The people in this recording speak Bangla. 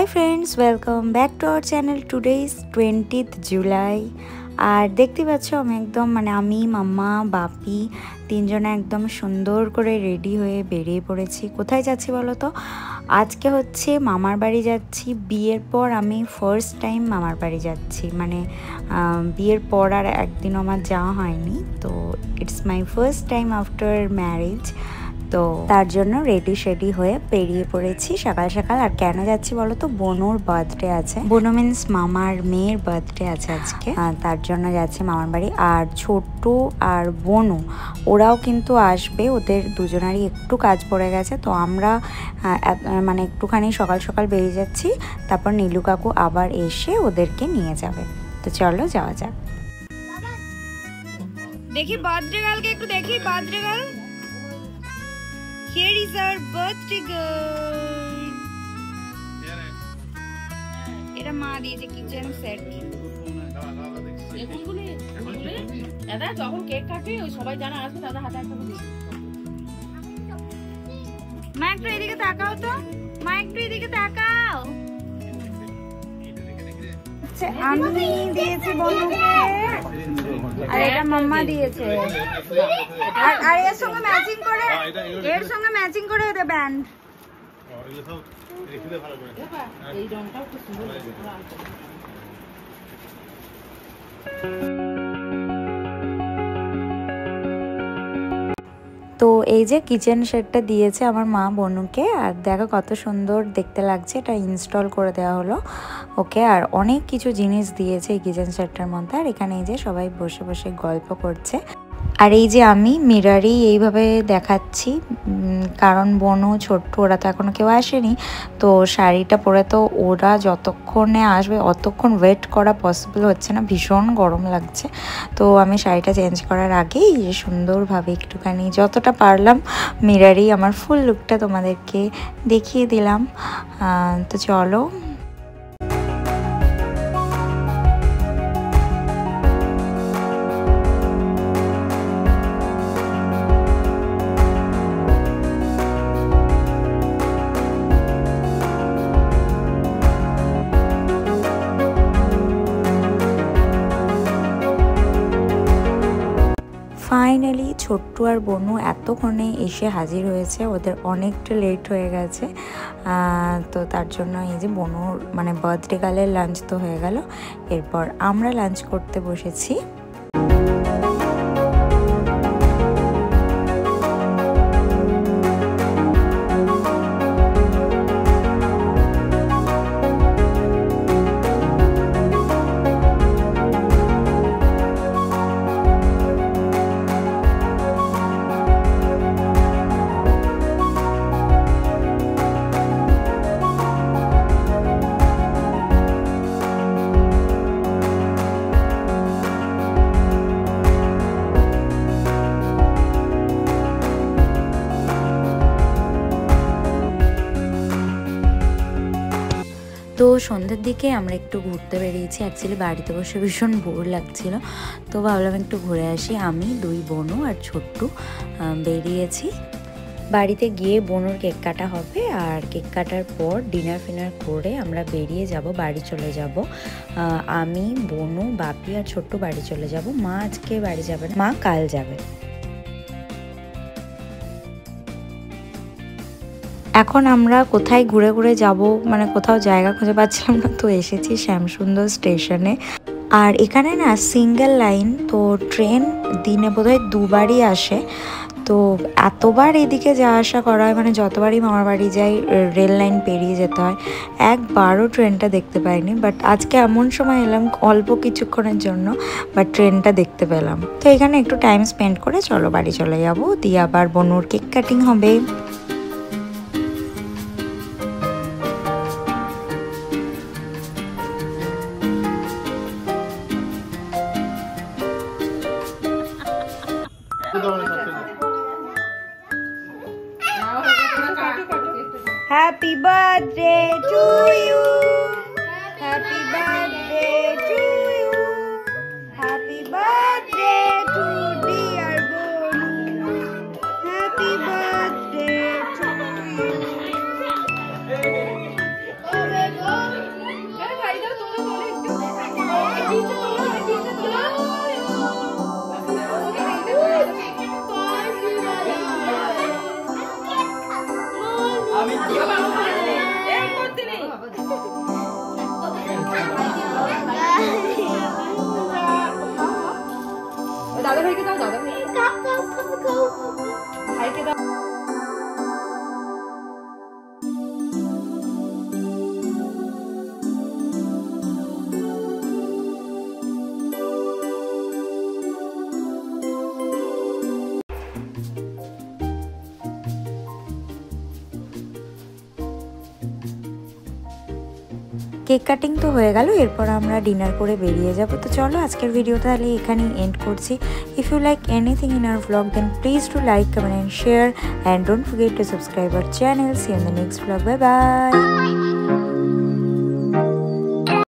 High friends welcome back to our channel. Today is 20th July और देखते पाচ্ছ আমি একদম মানে আমি মাম্মা বাপি তিনজনে একদম সুন্দর করে রেডি হয়ে বেরিয়ে পড়েছি। কোথায় যাচ্ছি বলো তো? আজকে হচ্ছে মামার বাড়ি যাচ্ছি। বিয়ের পর আমি ফার্স্ট টাইম মামার বাড়ি যাচ্ছি, মানে বিয়ের পর আর একদিনও আমার যাওয়া হয়নি, তো it's my first time after marriage. তো তার জন্য রেডি শেডি হয়ে বেরিয়ে পড়েছি সকাল সকাল। আর কেন যাচ্ছি বলো তো? বনুর বার্থডে আছে। বনু মিন্স মামার মেয়ের বার্থডে আছে আজকে, তার জন্য যাচ্ছি মামার বাড়ি। আর ছোট্ট আর বনু ওরাও কিন্তু আসবে, ওদের দুজনারই একটু কাজ পড়ে গেছে, তো আমরা মানে একটুখানি সকাল সকাল বেরিয়ে যাচ্ছি। তারপর নীলু কাকু আবার এসে ওদেরকে নিয়ে যাবে। তো চলো যাওয়া যাক। দেখি বার্থডে গার্লকে একটু দেখি। Birthday girl, here is our birthday girl. এটা মা দিয়েছে কিচেন সেট। দাদা যখন কেক কাটবে ওই সবাই জানা আসবে, দাদা হাতে একটা দিই। মা একটু এদিকে তাকাও তো, মা একটু এদিকে তাকাও। আমি দিয়েছি বনুকে, আর এটা মাম্মা দিয়েছে। আর এর সঙ্গে ম্যাচিং করে, এর সঙ্গে ম্যাচিং করে এদের ব্যান্ড। এই রংটাও খুব সুন্দর লাগছে। তো এই যে কিচেন সেটটা দিয়েছে আমার মা বনুকে, আর দেখো কত সুন্দর দেখতে লাগছে। এটা ইনস্টল করে দেওয়া হলো ওকে। আর অনেক কিছু জিনিস দিয়েছে এই কিচেন সেটটার মধ্যে। আর এখানে এই যে সবাই বসে বসে গল্প করছে। আর এই যে আমি মিরারেই এইভাবে দেখাচ্ছি, কারণ বনু ছোট্ট, ওরা তো এখনও কেউ আসেনি, তো শাড়িটা পরে তো ওরা যতক্ষণে আসবে অতক্ষণ ওয়েট করা পসিবল হচ্ছে না, ভীষণ গরম লাগছে। তো আমি শাড়িটা চেঞ্জ করার আগেই সুন্দরভাবে একটুখানি যতটা পারলাম মিরারেই আমার ফুল লুকটা তোমাদেরকে দেখিয়ে দিলাম। তো চলো। ফাইনালি ছোট্টু আর বনু এতক্ষণে এসে হাজির হয়েছে, ওদের অনেকটা লেট হয়ে গেছে। তো তার জন্য এই যে বনুর মানে বার্থডে গার্লের লাঞ্চ তো হয়ে গেল, এরপর আমরা লাঞ্চ করতে বসেছি। তো সন্ধ্যের দিকে আমরা একটু ঘুরতে বেরিয়েছি। অ্যাকচুয়ালি বাড়িতে বসে ভীষণ বোর লাগছিল, তো ভাবলাম একটু ঘুরে আসি। আমি, দুই বনু আর ছোট্টু বেরিয়েছি। বাড়িতে গিয়ে বনুর কেক কাটা হবে, আর কেক কাটার পর ডিনার ফিনার করে আমরা বেরিয়ে যাব, বাড়ি চলে যাব। আমি, বনু, বাপি আর ছোট্টু বাড়ি চলে যাব। মা আজকে বাড়ি যাবে না, মা কাল যাবে। এখন আমরা কোথায় ঘুরে ঘুরে যাব, মানে কোথাও জায়গা খুঁজে পাচ্ছিলাম না, তো এসেছি শ্যামসুন্দর স্টেশনে। আর এখানে না সিঙ্গেল লাইন, তো ট্রেন দিনে বোধহয় দুবারই আসে। তো এতবার এদিকে যাওয়া আসা করা হয়, মানে যতবারই মামার বাড়ি যাই রেল লাইন পেরিয়ে যেতে হয়, একবারও ট্রেনটা দেখতে পাইনি। বাট আজকে এমন সময় এলাম অল্প কিছুক্ষণের জন্য, বাট ট্রেনটা দেখতে পেলাম। তো এখানে একটু টাইম স্পেন্ড করে চলো বাড়ি চলে যাবো, দিয়ে আবার বনুর কেক কাটিং হবে। Happy birthday to you. Happy birthday to you. Happy birthday to dear Bonu. Happy birthday to you. দাদা ভাইকে দাও, দাদা ভাই ভাইকে দাও। কেক কাটিং তো হয়ে গেল, এরপর আমরা ডিনার করে বেরিয়ে যাব। তো চলো আজকের ভিডিও তাহলে এখানেই এন্ড করছি। If you like anything in our vlog then please do like, comment and share and don't forget to subscribe our channel. See you in the next vlog. Bye bye.